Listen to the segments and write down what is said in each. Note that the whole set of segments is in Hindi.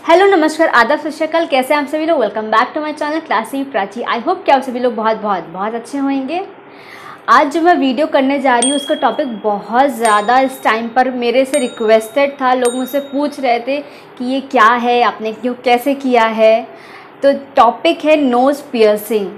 हेलो नमस्कार आदाब सत श्री अकाल। कैसे हैं आप सभी लोग। Welcome back to my channel Classy Prachi. I hope कि आप सभी लोग बहुत बहुत बहुत अच्छे होंगे। आज जो मैं वीडियो करने जा रही हूँ उसका टॉपिक बहुत ज़्यादा इस टाइम पर मेरे से रिक्वेस्टेड था। लोग मुझसे पूछ रहे थे कि ये क्या है, आपने क्यों कैसे किया है। तो टॉपिक है नोज़ पियर्सिंग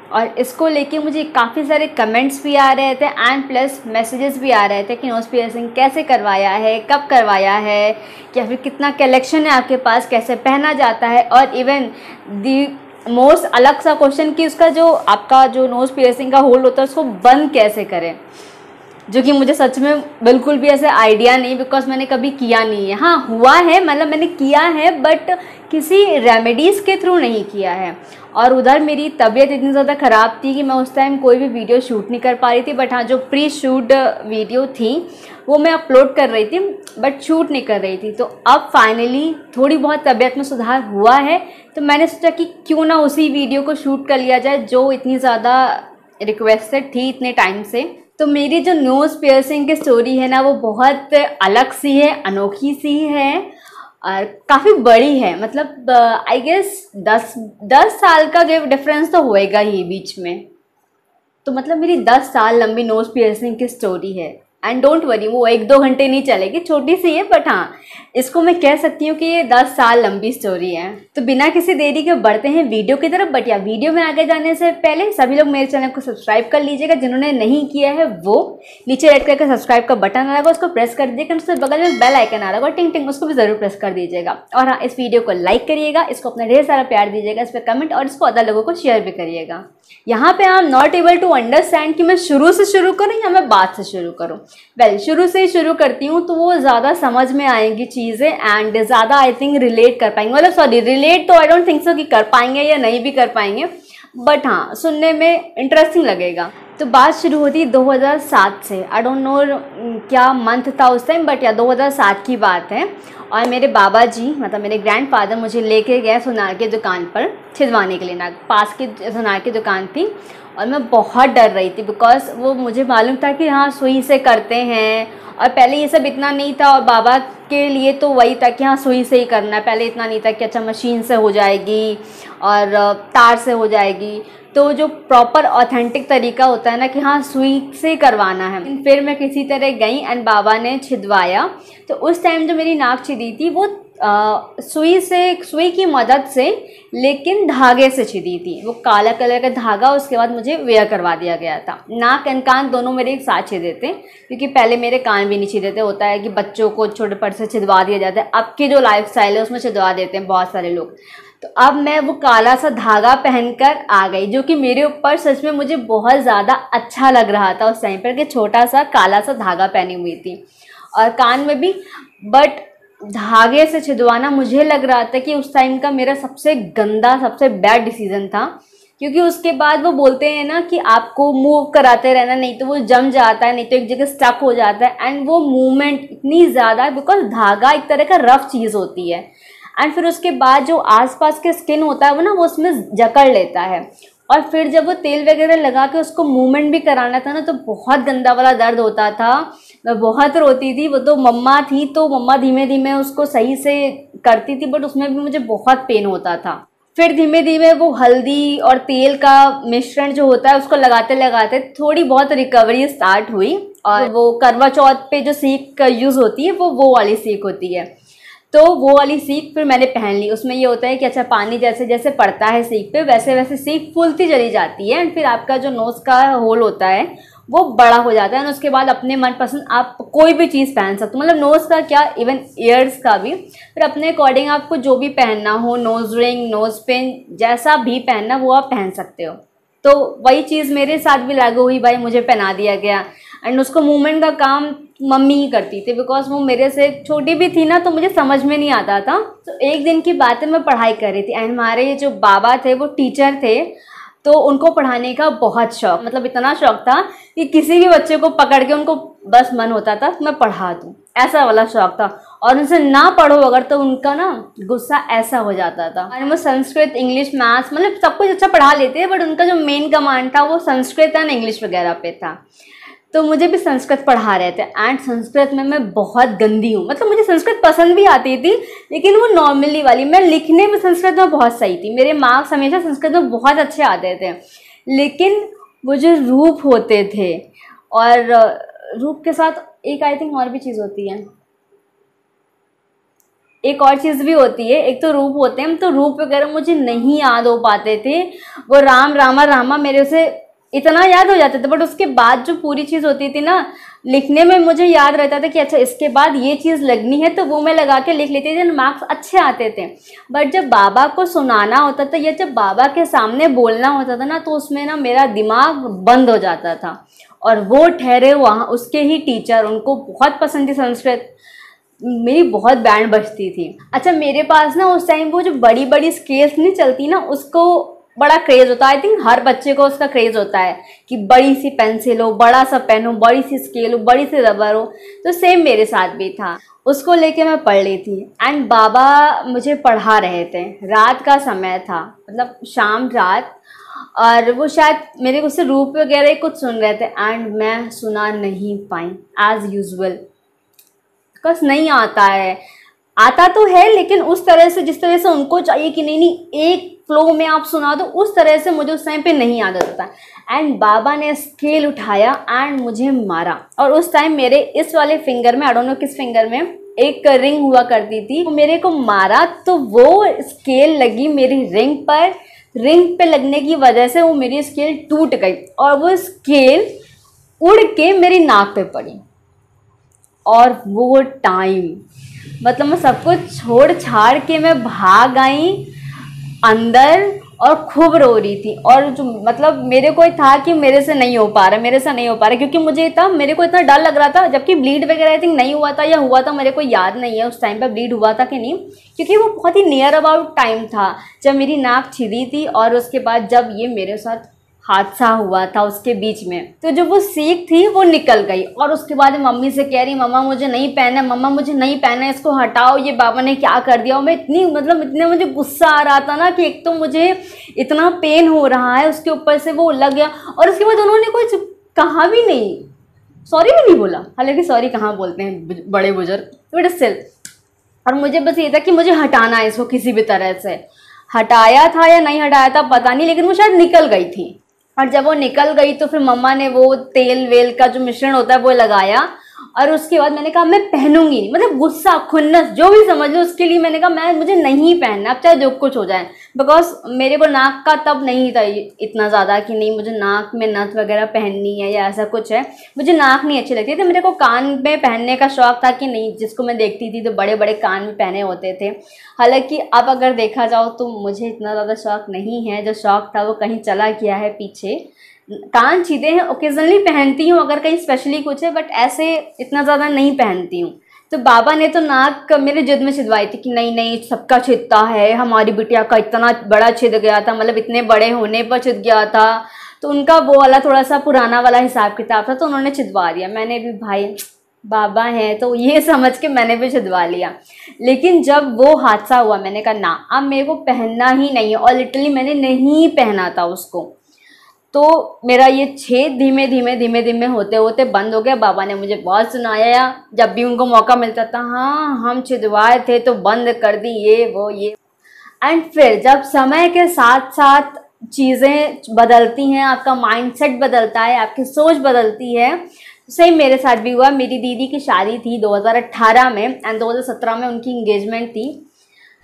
और इसको लेके मुझे काफ़ी सारे कमेंट्स भी आ रहे थे एंड प्लस मैसेजेस भी आ रहे थे कि नोज़ पियर्सिंग कैसे करवाया है, कब करवाया है, या फिर कितना कलेक्शन है आपके पास, कैसे पहना जाता है। और इवन दी मोस्ट अलग सा क्वेश्चन कि उसका जो आपका जो नोज़ पियर्सिंग का होल होता है उसको बंद कैसे करें, जो कि मुझे सच में बिल्कुल भी ऐसे आइडिया नहीं, बिकॉज मैंने कभी किया नहीं है। हाँ हुआ है, मतलब मैंने किया है बट किसी रेमेडीज़ के थ्रू नहीं किया है। और उधर मेरी तबीयत इतनी ज़्यादा ख़राब थी कि मैं उस टाइम कोई भी वीडियो शूट नहीं कर पा रही थी। बट हाँ, जो प्री शूट वीडियो थी वो मैं अपलोड कर रही थी बट शूट नहीं कर रही थी। तो अब फाइनली थोड़ी बहुत तबीयत में सुधार हुआ है, तो मैंने सोचा कि क्यों ना उसी वीडियो को शूट कर लिया जाए जो इतनी ज़्यादा रिक्वेस्टेड थी इतने टाइम से। तो मेरी जो नोज़ पियर्सिंग की स्टोरी है ना वो बहुत अलग सी है, अनोखी सी है और काफ़ी बड़ी है। मतलब आई गेस 10 साल का डिफरेंस तो होएगा ही बीच में। तो मतलब मेरी 10 साल लंबी नोज़ पियर्सिंग की स्टोरी है। एंड डोंट वरी, वो 1-2 घंटे नहीं चलेगी, छोटी सी है बट हाँ इसको मैं कह सकती हूँ कि ये 10 साल लंबी स्टोरी है। तो बिना किसी देरी के बढ़ते हैं वीडियो की तरफ। बट या वीडियो में आगे जाने से पहले सभी लोग मेरे चैनल को सब्सक्राइब कर लीजिएगा। जिन्होंने नहीं किया है वो नीचे रेड कलर का सब्सक्राइब का बटन आ रहा उसको प्रेस कर दीजिएगा। उसके बगल में बेल आइकन आ रहा टिंग टिंग, उसको भी जरूर प्रेस कर दीजिएगा। और हाँ, इस वीडियो को लाइक करिएगा, इसको अपना ढेर सारा प्यार दीजिएगा, इस पर कमेंट और इसको अदर लोगों को शेयर भी करिएगा। यहाँ पे I am not able to understand कि मैं शुरू से शुरू करूँ या मैं बाद से शुरू करूँ। वेल, शुरू से ही शुरू करती हूँ तो वो ज़्यादा समझ में आएंगी चीज़ें एंड ज़्यादा आई थिंक रिलेट कर पाएंगे। मतलब सॉरी, रिलेट तो आई डोंट थिंक सो कि कर पाएंगे या नहीं भी कर पाएंगे, बट हाँ सुनने में इंटरेस्टिंग लगेगा। तो बात शुरू होती है 2007 से। आई डोंट नो क्या मंथ था उस टाइम, बट या 2007 की बात है। और मेरे बाबा जी मतलब मेरे ग्रैंडफादर मुझे लेके गए सुनार की दुकान पर छिदवाने के लिए। ना पास की सुनार की दुकान थी और मैं बहुत डर रही थी बिकॉज वो मुझे मालूम था कि हाँ सुई से करते हैं और पहले ये सब इतना नहीं था। और बाबा के लिए तो वही था कि हाँ सुई से ही करना है। पहले इतना नहीं था कि अच्छा मशीन से हो जाएगी और तार से हो जाएगी। तो जो प्रॉपर ऑथेंटिक तरीका होता है ना कि हाँ सुई से करवाना है। फिर मैं किसी तरह गई एंड बाबा ने छिदवाया। तो उस टाइम जो मेरी नाक छिदी थी वो सुई की मदद से, लेकिन धागे से छिदी थी। वो काला कलर का धागा उसके बाद मुझे वेयर करवा दिया गया था। नाक एंड कान दोनों मेरे एक साथ छिदे थे, क्योंकि पहले मेरे कान भी नहीं छिदे थे। होता है कि बच्चों को छोटे पर से छिदवा दिया जाता है, अब की जो लाइफ स्टाइल है उसमें छिदवा देते हैं बहुत सारे लोग। तो अब मैं वो काला सा धागा पहनकर आ गई, जो कि मेरे ऊपर सच में मुझे बहुत ज़्यादा अच्छा लग रहा था उस टाइम पर कि छोटा सा काला सा धागा पहनी हुई थी और कान में भी। बट धागे से छिदवाना मुझे लग रहा था कि उस टाइम का मेरा सबसे गंदा, सबसे बैड डिसीजन था। क्योंकि उसके बाद वो बोलते हैं ना कि आपको मूव कराते रहना, नहीं तो वो जम जाता है, नहीं तो एक जगह स्टक हो जाता है। एंड वो मूवमेंट इतनी ज़्यादा है बिकॉज धागा एक तरह का रफ चीज़ होती है। एंड फिर उसके बाद जो आसपास के स्किन होता है वो ना वो उसमें जकड़ लेता है। और फिर जब वो तेल वगैरह लगा के उसको मूवमेंट भी कराना था ना तो बहुत गंदा वाला दर्द होता था। मैं बहुत रोती थी। वो तो मम्मा थी तो मम्मा धीमे धीमे उसको सही से करती थी, बट उसमें भी मुझे बहुत पेन होता था। फिर धीमे धीमे वो हल्दी और तेल का मिश्रण जो होता है उसको लगाते लगाते थोड़ी बहुत रिकवरी स्टार्ट हुई। और वो करवा चौथ पे जो सीख यूज़ होती है वो वाली सीख होती है। तो वो वाली सीख फिर मैंने पहन ली। उसमें ये होता है कि अच्छा पानी जैसे जैसे पड़ता है सीख पे वैसे वैसे सीख फूलती चली जाती है एंड फिर आपका जो नोज़ का होल होता है वो बड़ा हो जाता है। और उसके बाद अपने मनपसंद आप कोई भी चीज़ पहन सकते हो, मतलब नोज़ का क्या इवन ईयर्स का भी। फिर अपने अकॉर्डिंग आपको जो भी पहनना हो, नोज़ रिंग, नोज़ पिन, जैसा भी पहनना वो आप पहन सकते हो। तो वही चीज़ मेरे साथ भी लागू हुई भाई, मुझे पहना दिया गया। एंड उसको मूवमेंट का काम मम्मी ही करती थी बिकॉज वो मेरे से छोटी भी थी ना तो मुझे समझ में नहीं आता था। तो एक दिन की बात है, मैं पढ़ाई कर रही थी एंड हमारे जो बाबा थे वो टीचर थे। तो उनको पढ़ाने का बहुत शौक, मतलब इतना शौक था कि किसी भी बच्चे को पकड़ के उनको बस मन होता था मैं पढ़ा दूँ, ऐसा वाला शौक था। और उनसे ना पढ़ो अगर तो उनका ना गुस्सा ऐसा हो जाता था। और वो संस्कृत, इंग्लिश, मैथ्स मतलब सब कुछ अच्छा पढ़ा लेते हैं, बट उनका जो मेन कमांड था वो संस्कृत एंड इंग्लिश वगैरह पे था। तो मुझे भी संस्कृत पढ़ा रहे थे एंड संस्कृत में मैं बहुत गंदी हूँ। मतलब मुझे संस्कृत पसंद भी आती थी लेकिन वो नॉर्मली वाली। मैं लिखने में संस्कृत में बहुत सही थी, मेरे मार्क्स हमेशा संस्कृत में बहुत अच्छे आते थे, लेकिन वो जो रूप होते थे और रूप के साथ एक आई थिंक और भी चीज़ होती है, एक और चीज़ भी होती है। एक तो रूप होते हैं, तो रूप वगैरह मुझे नहीं याद हो पाते थे। वो राम रामा रामा मेरे से इतना याद हो जाता था, बट उसके बाद जो पूरी चीज़ होती थी ना, लिखने में मुझे याद रहता था कि अच्छा इसके बाद ये चीज़ लगनी है, तो वो मैं लगा के लिख लेती थी, मार्क्स अच्छे आते थे। बट जब बाबा को सुनाना होता था या जब बाबा के सामने बोलना होता था ना, तो उसमें ना मेरा दिमाग बंद हो जाता था। और वो ठहरे वहाँ उसके ही टीचर, उनको बहुत पसंद थी संस्कृत, मेरी बहुत बैंड बजती थी। अच्छा मेरे पास ना उस टाइम वो जो बड़ी बड़ी स्केल्स नहीं चलती ना, उसको बड़ा क्रेज होता है। आई थिंक हर बच्चे को उसका क्रेज होता है कि बड़ी सी पेंसिल हो, बड़ा सा पेन हो, बड़ी सी स्केल हो, बड़ी सी रबर हो। तो सेम मेरे साथ भी था, उसको लेके मैं पढ़ ली थी। एंड बाबा मुझे पढ़ा रहे थे, रात का समय था, मतलब शाम रात, और वो शायद मेरे उससे रूप वगैरह कुछ सुन रहे थे एंड मैं सुना नहीं पाई एज यूजुअल, बिकॉज नहीं आता है। आता तो है लेकिन उस तरह से जिस तरह से उनको चाहिए कि नहीं नहीं एक फ्लो में आप सुना दो, उस तरह से मुझे उस टाइम पे नहीं याद आता। एंड बाबा ने स्केल उठाया एंड मुझे मारा। और उस टाइम मेरे इस वाले फिंगर में, आई डोंट नो किस फिंगर में, एक रिंग हुआ करती थी, तो मेरे को मारा तो वो स्केल लगी मेरी रिंग पर। रिंग पे लगने की वजह से वो मेरी स्केल टूट गई और वो स्केल उड़ के मेरी नाक पे पड़ी। और वो टाइम, मतलब मैं सब कुछ छोड़ छाड़ के मैं भाग आई अंदर और खूब रो रही थी। और जो मतलब मेरे को था कि मेरे से नहीं हो पा रहा, मेरे से नहीं हो पा रहा, क्योंकि मुझे था, मेरे को इतना डर लग रहा था। जबकि ब्लीड वगैरह आई थिंक नहीं हुआ था, या हुआ था मेरे को याद नहीं है उस टाइम पे ब्लीड हुआ था कि नहीं, क्योंकि वो बहुत ही नियर अबाउट टाइम था जब मेरी नाक छिदी थी और उसके बाद जब ये मेरे साथ हादसा हुआ था उसके बीच में। तो जो वो सीख थी वो निकल गई। और उसके बाद मम्मी से कह रही, मम्मा मुझे नहीं पहना, मम्मा मुझे नहीं पहना, इसको हटाओ, ये बाबा ने क्या कर दिया। और मैं इतनी मतलब इतने मुझे गुस्सा आ रहा था ना कि एक तो मुझे इतना पेन हो रहा है, उसके ऊपर से वो लग गया। और उसके बाद उन्होंने कुछ कहा भी नहीं, सॉरी भी नहीं बोला। हालांकि सॉरी कहाँ बोलते हैं बड़े बुजुर्ग, बट स्टिल। और मुझे बस ये था कि मुझे हटाना है इसको किसी भी तरह से। हटाया था या नहीं हटाया था पता नहीं, लेकिन वो शायद निकल गई थी। और जब वो निकल गई तो फिर मम्मा ने वो तेल वेल का जो मिश्रण होता है वो लगाया। और उसके बाद मैंने कहा मैं पहनूंगी नहीं, मतलब गुस्सा खुन्नस जो भी समझ लो, उसके लिए मैंने कहा मुझे नहीं पहनना, अब चाहे जो कुछ हो जाए। बिकॉज मेरे को नाक का तब नहीं था इतना ज़्यादा कि नहीं मुझे नाक में नथ वगैरह पहननी है या ऐसा कुछ है। मुझे नाक नहीं अच्छी लगती थी, मेरे को कान में पहनने का शौक था कि नहीं, जिसको मैं देखती थी तो बड़े बड़े कान में पहने होते थे। हालांकि अब अगर देखा जाओ तो मुझे इतना ज़्यादा शौक नहीं है, जो शौक था वो कहीं चला गया है पीछे। कान छीदे हैं, ओकेजनली पहनती हूँ अगर कहीं स्पेशली कुछ है, बट ऐसे इतना ज़्यादा नहीं पहनती हूँ। तो बाबा ने तो नाक मेरे जिद में छिदवाई थी कि नहीं नहीं सबका छिदता है, हमारी बिटिया का इतना बड़ा छिद गया था, मतलब इतने बड़े होने पर छिद गया था। तो उनका वो वाला थोड़ा सा पुराना वाला हिसाब किताब था, तो उन्होंने छिदवा दिया। मैंने भी भाई बाबा हैं तो ये समझ के मैंने भी छिदवा लिया। लेकिन जब वो हादसा हुआ मैंने कहा ना, अब मेरे को पहनना ही नहीं है। और लिटरली मैंने नहीं पहना था उसको। तो मेरा ये छेद धीमे धीमे धीमे धीमे होते होते बंद हो गया। बाबा ने मुझे बहुत सुनाया, जब भी उनको मौका मिलता था, हाँ हम छिदवाए थे तो बंद कर दी, ये वो ये। एंड फिर जब समय के साथ साथ चीज़ें बदलती हैं, आपका माइंडसेट बदलता है, आपकी सोच बदलती है। सही मेरे साथ भी हुआ। मेरी दीदी की शादी थी 2018 में एंड 2017 में उनकी इंगेजमेंट थी।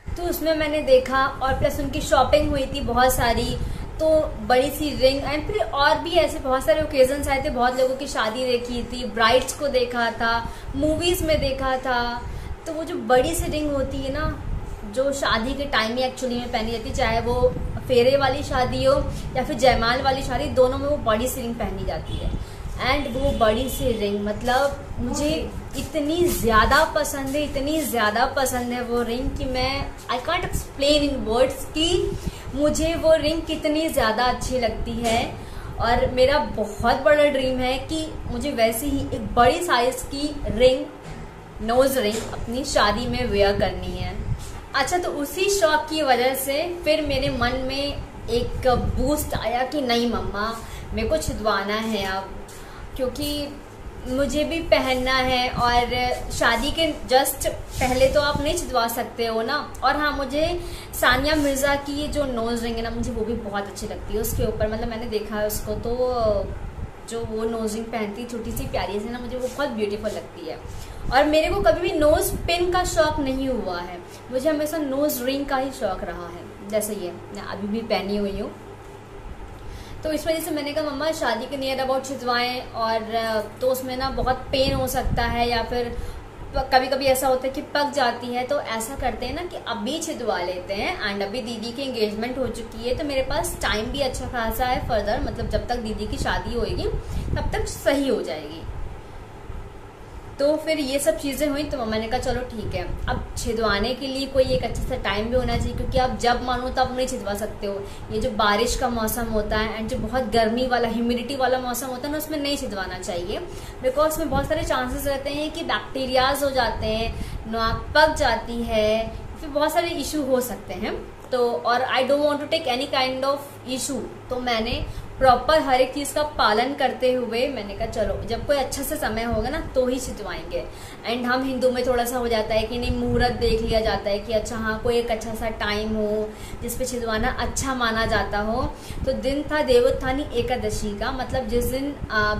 तो उसमें मैंने देखा, और प्लस उनकी शॉपिंग हुई थी बहुत सारी, तो बड़ी सी रिंग एंड फिर और भी ऐसे बहुत सारे ओकेजन्स आए थे। बहुत लोगों की शादी देखी थी, ब्राइड्स को देखा था, मूवीज़ में देखा था। तो वो जो बड़ी सी रिंग होती है ना, जो शादी के टाइम ही एक्चुअली में पहनी जाती है, चाहे वो फेरे वाली शादी हो या फिर जयमाल वाली शादी, दोनों में वो बड़ी सी रिंग पहनी जाती है। एंड वो बड़ी सी रिंग मतलब मुझे इतनी ज़्यादा पसंद है, इतनी ज़्यादा पसंद है वो रिंग कि मैं I can't explain in words कि मुझे वो रिंग कितनी ज़्यादा अच्छी लगती है। और मेरा बहुत बड़ा ड्रीम है कि मुझे वैसे ही एक बड़ी साइज़ की रिंग, नोज रिंग अपनी शादी में वेयर करनी है। अच्छा, तो उसी शौक की वजह से फिर मेरे मन में एक बूस्ट आया कि नहीं मम्मा मेरे को छिदवाना है अब। क्योंकि मुझे भी पहनना है और शादी के जस्ट पहले तो आप नहीं छिदवा सकते हो ना। और हाँ, मुझे सानिया मिर्ज़ा की ये जो नोज़ रिंग है ना, मुझे वो भी बहुत अच्छी लगती है उसके ऊपर। मतलब मैंने देखा है उसको, तो जो वो नोज़ रिंग पहनती छोटी सी प्यारी सी ना, मुझे वो बहुत ब्यूटीफुल लगती है। और मेरे को कभी भी नोज़ पिन का शौक नहीं हुआ है, मुझे हमेशा नोज़ रिंग का ही शौक रहा है, जैसे ये मैं अभी भी पहनी हुई हूँ। तो इस वजह से मैंने कहा मम्मा शादी के नियर अबाउट छिदवाएं, और तो उसमें ना बहुत पेन हो सकता है, या फिर कभी कभी ऐसा होता है कि पक जाती है। तो ऐसा करते हैं ना कि अभी छिदवा लेते हैं। एंड अभी दीदी की एंगेजमेंट हो चुकी है, तो मेरे पास टाइम भी अच्छा खासा है फर्दर, मतलब जब तक दीदी की शादी होगी तब तक सही हो जाएगी। तो फिर ये सब चीज़ें हुई, तो मम्मा ने कहा चलो ठीक है, अब छिदवाने के लिए कोई एक अच्छा सा टाइम भी होना चाहिए, क्योंकि आप जब मानो तब नहीं छिदवा सकते हो। ये जो बारिश का मौसम होता है एंड जो बहुत गर्मी वाला ह्यूमिडिटी वाला मौसम होता है ना, उसमें नहीं छिदवाना चाहिए, बिकॉज उसमें बहुत सारे चांसेस रहते हैं कि बैक्टीरियाज हो जाते हैं, नाक पक जाती है, फिर बहुत सारे इशू हो सकते हैं। तो और I don't want to take any kind of issue, तो मैंने प्रॉपर हर एक चीज़ का पालन करते हुए मैंने कहा चलो जब कोई अच्छा सा समय होगा ना तो ही छिदवाएंगे। एंड हम हिंदू में थोड़ा सा हो जाता है कि नहीं, मुहूर्त देख लिया जाता है कि अच्छा हाँ कोई एक अच्छा सा टाइम हो जिस पे छिदवाना अच्छा माना जाता हो। तो दिन था देवोत्थानी एकादशी का, मतलब जिस दिन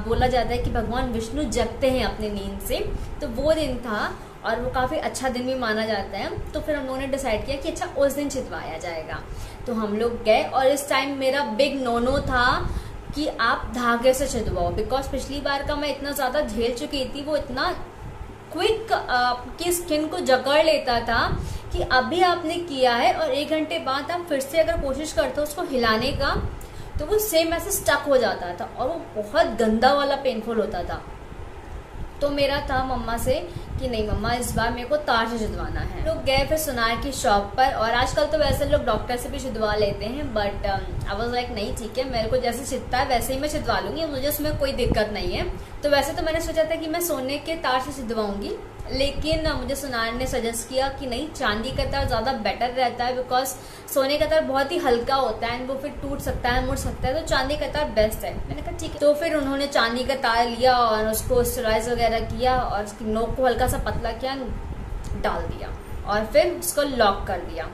बोला जाता है कि भगवान विष्णु जगते हैं अपनी नींद से, तो वो दिन था और वो काफ़ी अच्छा दिन भी माना जाता है। तो फिर हम लोगों ने डिसाइड किया कि अच्छा उस दिन छिदवाया जाएगा। तो हम लोग गए, और इस टाइम मेरा बिग नो था कि आप धागे से छिदवाओ, बिकॉज पिछली बार का मैं इतना ज़्यादा झेल चुकी थी, वो इतना क्विक आपकी स्किन को जकड़ लेता था कि अभी आपने किया है और 1 घंटे बाद आप फिर से अगर कोशिश करते हो उसको हिलाने का, तो वो सेम ऐसे स्टक हो जाता था और वो बहुत गंदा वाला पेनफुल होता था। तो मेरा था मम्मा से कि नहीं मम्मा इस बार मेरे को तार से छिदवाना है। लोग गए फिर सुनार की शॉप पर, और आजकल तो वैसे लोग डॉक्टर से भी छिदवा लेते हैं, बट आई वाज लाइक नहीं ठीक है, मेरे को जैसे छिदता है वैसे ही मैं छिदवा लूंगी, मुझे उसमें कोई दिक्कत नहीं है। तो वैसे तो मैंने सोचा था कि मैं सोने के तार से छिदवाऊंगी, लेकिन मुझे सुनार ने सजेस्ट किया कि नहीं चांदी का तार ज़्यादा बेटर रहता है, बिकॉज सोने का तार बहुत ही हल्का होता है एंड वो फिर टूट सकता है, मुड़ सकता है, तो चांदी का तार बेस्ट है। मैंने कहा ठीक है। तो फिर उन्होंने चांदी का तार लिया और उसको स्टराइज वगैरह किया और उसकी नोक को हल्का सा पतला किया, डाल दिया और फिर उसको लॉक कर दिया।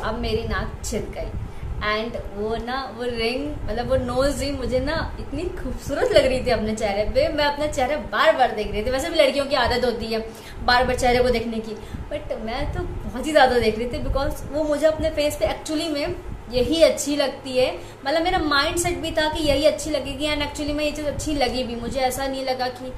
अब मेरी नाक छिद गई एंड वो रिंग, मतलब वो नोज रिंग मुझे ना इतनी खूबसूरत लग रही थी अपने चेहरे पे। मैं अपना चेहरा बार बार देख रही थी, वैसे भी लड़कियों की आदत होती है बार बार चेहरे को देखने की, बट मैं तो बहुत ही ज़्यादा देख रही थी, बिकॉज वो मुझे अपने फेस पे एक्चुअली में यही अच्छी लगती है। मतलब मेरा माइंड सेट भी था कि यही अच्छी लगेगी एंड एक्चुअली में ये चीज़ अच्छी लगी भी। मुझे ऐसा नहीं लगा कि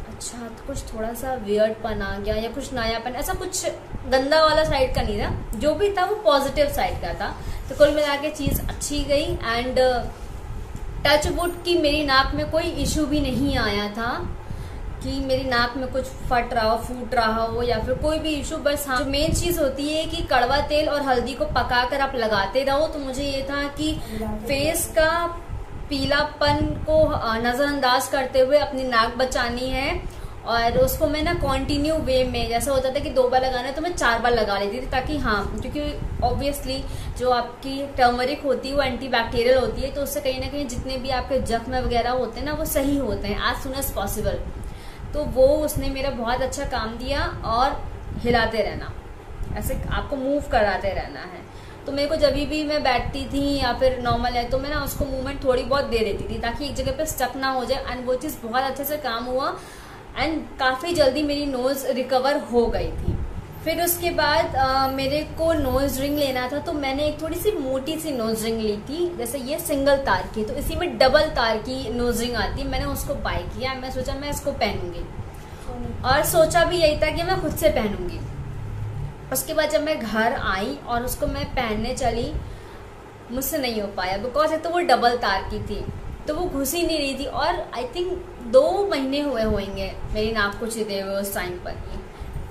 अच्छा तो कुछ थोड़ा सा वियर्डपन आ गया या कुछ नयापन, ऐसा कुछ गंदा वाला साइड का नहीं था, जो भी था वो पॉजिटिव साइड का था। तो कुल मिला के चीज़ अच्छी गई एंड टच वुड की मेरी नाक में कोई इशू भी नहीं आया था कि मेरी नाक में कुछ फट रहा हो, फूट रहा हो या फिर कोई भी इशू। बस हाँ, जो मेन चीज़ होती है कि कड़वा तेल और हल्दी को पकाकर आप लगाते रहो। तो मुझे ये था कि फेस का पीलापन को नज़रअंदाज करते हुए अपनी नाक बचानी है, और उसको मैं ना कॉन्टिन्यू वे में, जैसा होता था कि 2 बार लगाना है तो मैं 4 बार लगा लेती थी, ताकि हाँ, क्योंकि ऑब्वियसली जो आपकी टर्मरिक होती है वो एंटीबैक्टीरियल होती है, तो उससे कहीं ना कहीं जितने भी आपके जख्म वगैरह होते हैं ना वो सही होते हैं एज सुन एज पॉसिबल। तो वो उसने मेरा बहुत अच्छा काम दिया। और हिलाते रहना, ऐसे आपको मूव कराते रहना है। तो मेरे को जब भी मैं बैठती थी या फिर नॉर्मल है तो मैं ना उसको मूवमेंट थोड़ी बहुत दे देती थी ताकि एक जगह पे स्टक ना हो जाए, एंड वो चीज़ बहुत अच्छे से काम हुआ एंड काफ़ी जल्दी मेरी नोज़ रिकवर हो गई थी। फिर उसके बाद मेरे को नोज़ रिंग लेना था, तो मैंने एक थोड़ी सी मोटी सी नोज़ रिंग ली थी। जैसे ये सिंगल तार की, तो इसी में डबल तार की नोज़ रिंग आती है। मैंने उसको बाय किया, मैं सोचा मैं इसको पहनूंगी, और सोचा भी यही था कि मैं खुद से पहनूंगी। उसके बाद जब मैं घर आई और उसको मैं पहनने चली, मुझसे नहीं हो पाया, बिकॉज एक तो वो डबल तार की थी तो वो घुस ही नहीं रही थी, और आई थिंक 2 महीने हुए होंगे मेरी नाक को छिदे हुए उस टाइम पर ही।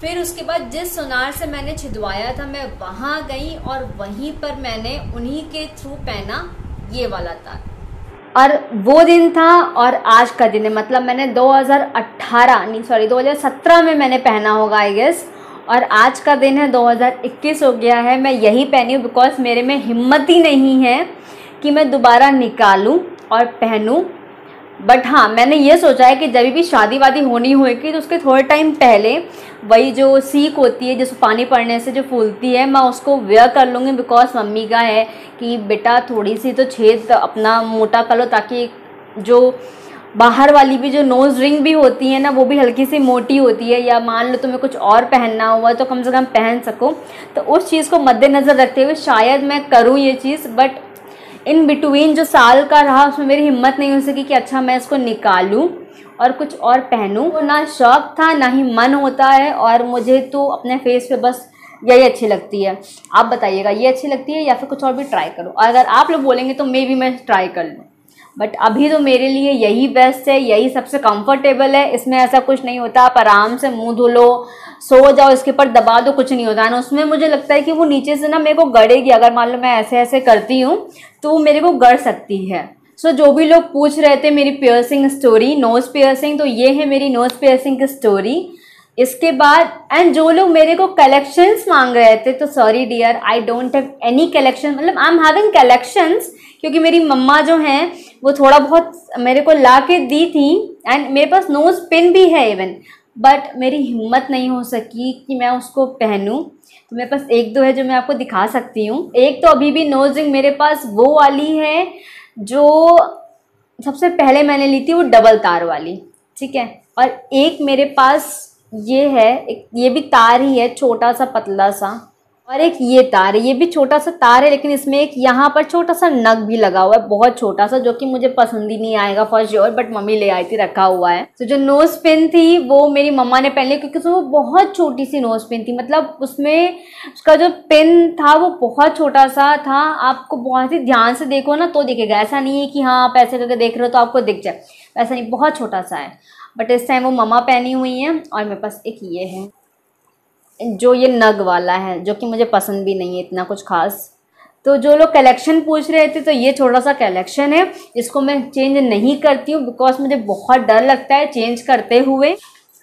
फिर उसके बाद जिस सुनार से मैंने छिदवाया था मैं वहां गई और वहीं पर मैंने उन्हीं के थ्रू पहना ये वाला तार। और वो दिन था और आज का दिन है, मतलब मैंने 2017 में मैंने पहना होगा आई गेस, और आज का दिन है 2021 हो गया है। मैं यही पहनी हूँ बिकॉज मेरे में हिम्मत ही नहीं है कि मैं दोबारा निकालूं और पहनूं। बट हाँ, मैंने ये सोचा है कि जब भी शादी वादी होनी होगी तो उसके थोड़े टाइम पहले वही जो सीख होती है जिसको पानी पड़ने से जो फूलती है, मैं उसको वेयर कर लूँगी। बिकॉज मम्मी का है कि बेटा थोड़ी सी तो छेद अपना मोटा कर लो, ताकि जो बाहर वाली भी जो नोज़ रिंग भी होती है ना, वो भी हल्की सी मोटी होती है, या मान लो तुम्हें कुछ और पहनना हुआ तो कम से कम पहन सको। तो उस चीज़ को मद्देनज़र रखते हुए शायद मैं करूँ ये चीज़। बट इन बिटवीन जो साल का रहा उसमें मेरी हिम्मत नहीं हो सकी कि अच्छा मैं इसको निकालूं और कुछ और पहनूं। तो ना शौक था ना ही मन होता है, और मुझे तो अपने फेस पे बस यही अच्छी लगती है। आप बताइएगा ये अच्छी लगती है या फिर कुछ और भी ट्राई करो। अगर आप लोग बोलेंगे तो मे भी मैं ट्राई कर लूँ, बट अभी तो मेरे लिए यही बेस्ट है, यही सबसे कंफर्टेबल है। इसमें ऐसा कुछ नहीं होता, आप आराम से मुंह धो लो, सो जाओ, इसके ऊपर दबा दो, कुछ नहीं होता है ना। उसमें मुझे लगता है कि वो नीचे से ना मेरे को गड़ेगी, अगर मान लो मैं ऐसे ऐसे करती हूँ तो वो मेरे को गड़ सकती है। सो जो भी लोग पूछ रहे थे मेरी पियर्सिंग स्टोरी, नोज पियर्सिंग, तो ये है मेरी नोज पियर्सिंग की स्टोरी। इसके बाद एंड जो लोग मेरे को कलेक्शंस मांग रहे थे, तो sorry dear, I don't have any collection. मतलब आई एम हैविंग कलेक्शंस, क्योंकि मेरी मम्मा जो हैं वो थोड़ा बहुत मेरे को ला के दी थी, एंड मेरे पास नोज पिन भी है इवन, बट मेरी हिम्मत नहीं हो सकी कि मैं उसको पहनूं। तो मेरे पास एक दो है जो मैं आपको दिखा सकती हूँ। एक तो अभी भी नोज रिंग मेरे पास वो वाली है जो सबसे पहले मैंने ली थी, वो डबल तार वाली, ठीक है। और एक मेरे पास ये है, एक ये भी तार ही है, छोटा सा पतला सा, और एक ये तार है, ये भी छोटा सा तार है, लेकिन इसमें एक यहाँ पर छोटा सा नग भी लगा हुआ है, बहुत छोटा सा, जो कि मुझे पसंद ही नहीं आएगा फॉर श्योर, बट मम्मी ले आई थी, रखा हुआ है। तो जो नोज पिन थी वो मेरी मम्मा ने पहन ली, क्योंकि उसमें वो बहुत छोटी सी नोज पिन थी। मतलब उसमें उसका जो पिन था वो बहुत छोटा सा था। आपको बहुत ही ध्यान से देखो ना तो दिखेगा, ऐसा नहीं है कि हाँ आप ऐसे करके देख रहे हो तो आपको दिख जाए, ऐसा नहीं, बहुत छोटा सा है। बट इस टाइम वो मम्मा पहनी हुई है, और मेरे पास एक ये है जो ये नग वाला है, जो कि मुझे पसंद भी नहीं है इतना कुछ खास। तो जो लोग कलेक्शन पूछ रहे थे, तो ये छोटा सा कलेक्शन है, इसको मैं चेंज नहीं करती हूँ बिकॉज मुझे बहुत डर लगता है चेंज करते हुए।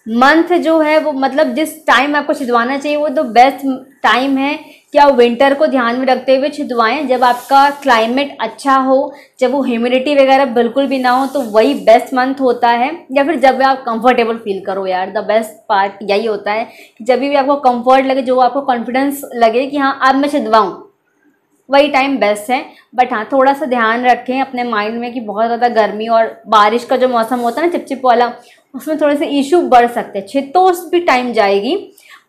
मंथ जो है वो, मतलब जिस टाइम आपको छिदवाना चाहिए वो तो बेस्ट टाइम है कि आप विंटर को ध्यान में रखते हुए छिदवाएं, जब आपका क्लाइमेट अच्छा हो, जब वो ह्यूमिडिटी वगैरह बिल्कुल भी ना हो, तो वही बेस्ट मंथ होता है। या फिर जब आप कंफर्टेबल फील करो, यार द बेस्ट पार्ट यही होता है कि जब भी आपको कंफर्ट लगे, जो आपको कॉन्फिडेंस लगे कि हाँ अब मैं छिदवाऊँ, वही टाइम बेस्ट है। बट हाँ, थोड़ा सा ध्यान रखें अपने माइंड में कि बहुत ज़्यादा गर्मी और बारिश का जो मौसम होता है ना, चिपचिप वाला, उसमें थोड़े से इशू बढ़ सकते हैं। छिद तो उस भी टाइम जाएगी,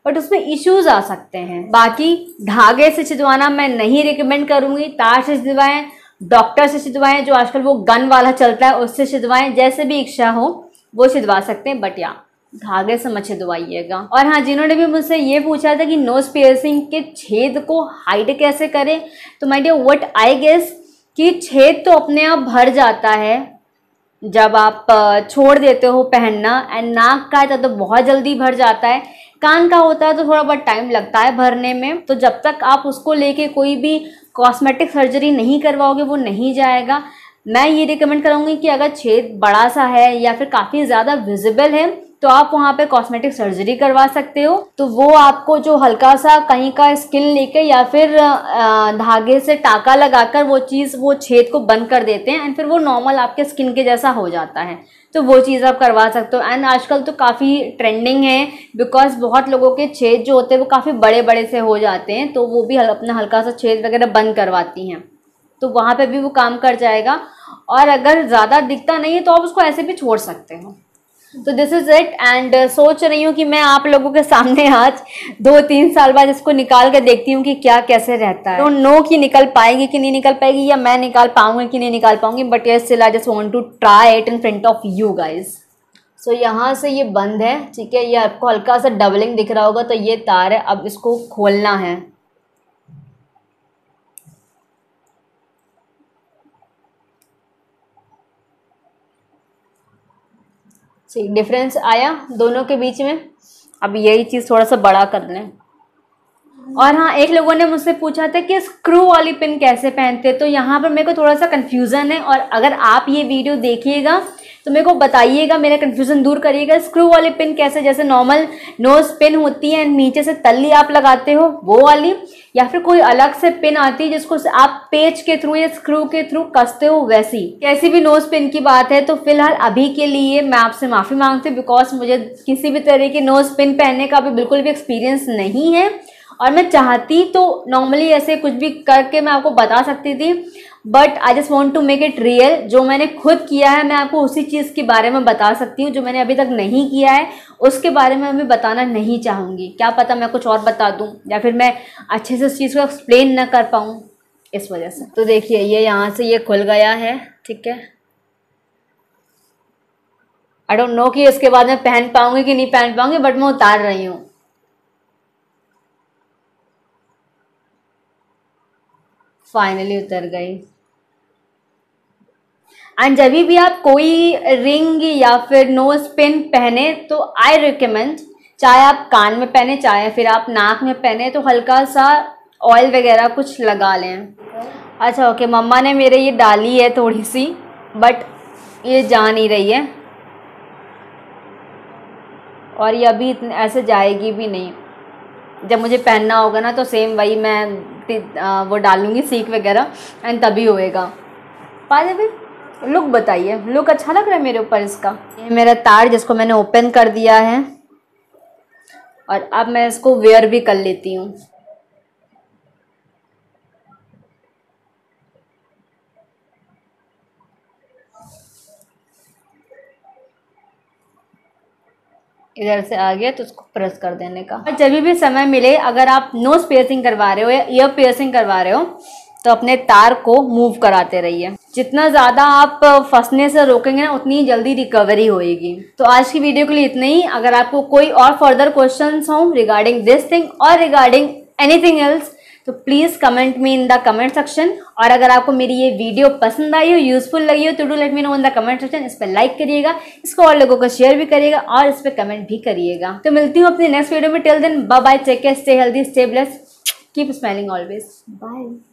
बट उसमें इश्यूज आ सकते हैं। बाकी धागे से छिदवाना मैं नहीं रिकमेंड करूँगी, तार से छिदवाएं, डॉक्टर से छिदवाएं, जो आजकल वो गन वाला चलता है उससे छिदवाएं, जैसे भी इच्छा हो वो छिदवा सकते हैं, बट या धागे से मत छिदवाइएगा। और हाँ, जिन्होंने भी मुझसे ये पूछा था कि नोज पियर्सिंग के छेद को हाइड कैसे करें, तो my dear what I guess कि छेद तो अपने आप भर जाता है जब आप छोड़ देते हो पहनना, एंड नाक का है तो बहुत जल्दी भर जाता है, कान का होता है तो थोड़ा बहुत टाइम लगता है भरने में। तो जब तक आप उसको लेके कोई भी कॉस्मेटिक सर्जरी नहीं करवाओगे वो नहीं जाएगा। मैं ये रिकमेंड करूँगी कि अगर छेद बड़ा सा है या फिर काफ़ी ज़्यादा विजिबल है तो आप वहाँ पे कॉस्मेटिक सर्जरी करवा सकते हो। तो वो आपको जो हल्का सा कहीं का स्किन लेके या फिर धागे से टाका लगाकर वो छेद को बंद कर देते हैं, एंड फिर वो नॉर्मल आपके स्किन के जैसा हो जाता है। तो वो चीज़ आप करवा सकते हो। एंड आजकल तो काफ़ी ट्रेंडिंग है, बिकॉज बहुत लोगों के छेद जो होते हैं वो काफ़ी बड़े बड़े से हो जाते हैं, तो वो भी अपना हल्का सा छेद वगैरह बंद करवाती हैं, तो वहाँ पे भी वो काम कर जाएगा। और अगर ज़्यादा दिखता नहीं है तो आप उसको ऐसे भी छोड़ सकते हो। तो दिस इज़ इट। एंड सोच रही हूँ कि मैं आप लोगों के सामने आज 2-3 साल बाद इसको निकाल कर देखती हूँ कि क्या कैसे रहता है। डोंट नो कि निकल पाएगी कि नहीं निकल पाएगी, या मैं निकाल पाऊंगी कि नहीं निकाल पाऊंगी, but yes still I just want to try it in front of you guys. So यहाँ से ये बंद है, ठीक है, ये आपको हल्का सा डबलिंग दिख रहा होगा, तो ये तार है, अब इसको खोलना है। ठीक, डिफरेंस आया दोनों के बीच में। अब यही चीज़ थोड़ा सा बड़ा कर लें। और हाँ, एक लोगों ने मुझसे पूछा था कि स्क्रू वाली पिन कैसे पहनते, तो यहाँ पर मेरे को थोड़ा सा कन्फ्यूज़न है, और अगर आप ये वीडियो देखिएगा तो मेरे को बताइएगा, मेरा कन्फ्यूज़न दूर करिएगा। स्क्रू वाली पिन कैसे, जैसे नॉर्मल नोज पिन होती है नीचे से तल्ली आप लगाते हो वो वाली, या फिर कोई अलग से पिन आती है जिसको आप पेच के थ्रू या स्क्रू के थ्रू कसते हो वैसी, कैसी भी नोज पिन की बात है। तो फिलहाल अभी के लिए मैं आपसे माफ़ी मांगती हूँ, बिकॉज मुझे किसी भी तरह की नोज पिन पहनने का भी बिल्कुल भी एक्सपीरियंस नहीं है, और मैं चाहती तो नॉर्मली ऐसे कुछ भी करके मैं आपको बता सकती थी, but I just want to make it real. जो मैंने खुद किया है मैं आपको उसी चीज़ के बारे में बता सकती हूँ। जो मैंने अभी तक नहीं किया है उसके बारे में मैं बताना नहीं चाहूँगी। क्या पता मैं कुछ और बता दूँ या फिर मैं अच्छे से उस चीज़ को एक्सप्लेन ना कर पाऊँ, इस वजह से। तो देखिए ये यहाँ से ये खुल गया है, ठीक है। आई डोंट नो कि इसके बाद मैं पहन पाऊँगी कि नहीं पहन पाऊँगी, बट मैं उतार रही हूँ। फाइनली उतर गई। एंड जब भी आप कोई रिंग या फिर नोज पिन पहने तो आई रिकमेंड, चाहे आप कान में पहने चाहे फिर आप नाक में पहने, तो हल्का सा ऑयल वगैरह कुछ लगा लें। अच्छा ओके, मम्मा ने मेरे ये डाली है थोड़ी सी, बट ये जा नहीं रही है और ये अभी ऐसे जाएगी भी नहीं। जब मुझे पहनना होगा ना तो सेम वही मैं वो डालूंगी सीख वगैरह, एंड तभी होएगा। पाजे भाई लुक बताइए, लुक अच्छा लग रहा है मेरे ऊपर इसका। ये मेरा तार जिसको मैंने ओपन कर दिया है और अब मैं इसको वेयर भी कर लेती हूँ। इधर से आ गया तो उसको प्रेस कर देने का। और जब भी समय मिले, अगर आप नोज पियर्सिंग करवा रहे हो या ईयर पियर्सिंग करवा रहे हो तो अपने तार को मूव कराते रहिए। जितना ज़्यादा आप फंसने से रोकेंगे ना उतनी जल्दी रिकवरी होएगी। तो आज की वीडियो के लिए इतना ही। अगर आपको कोई और फर्दर क्वेश्चंस हो रिगार्डिंग दिस थिंग और रिगार्डिंग एनीथिंग एल्स तो please comment me in the comment section. और अगर आपको मेरी ये वीडियो पसंद आई हो, यूजफुल लगी हो, तो do let me know in the comment section. इस पर लाइक करिएगा, इसको और लोगों को शेयर भी करिएगा और इस पर कमेंट भी करिएगा। तो मिलती हूँ अपनी नेक्स्ट वीडियो में। Till then bye bye, take care, stay healthy, stay blessed, keep smiling always, bye.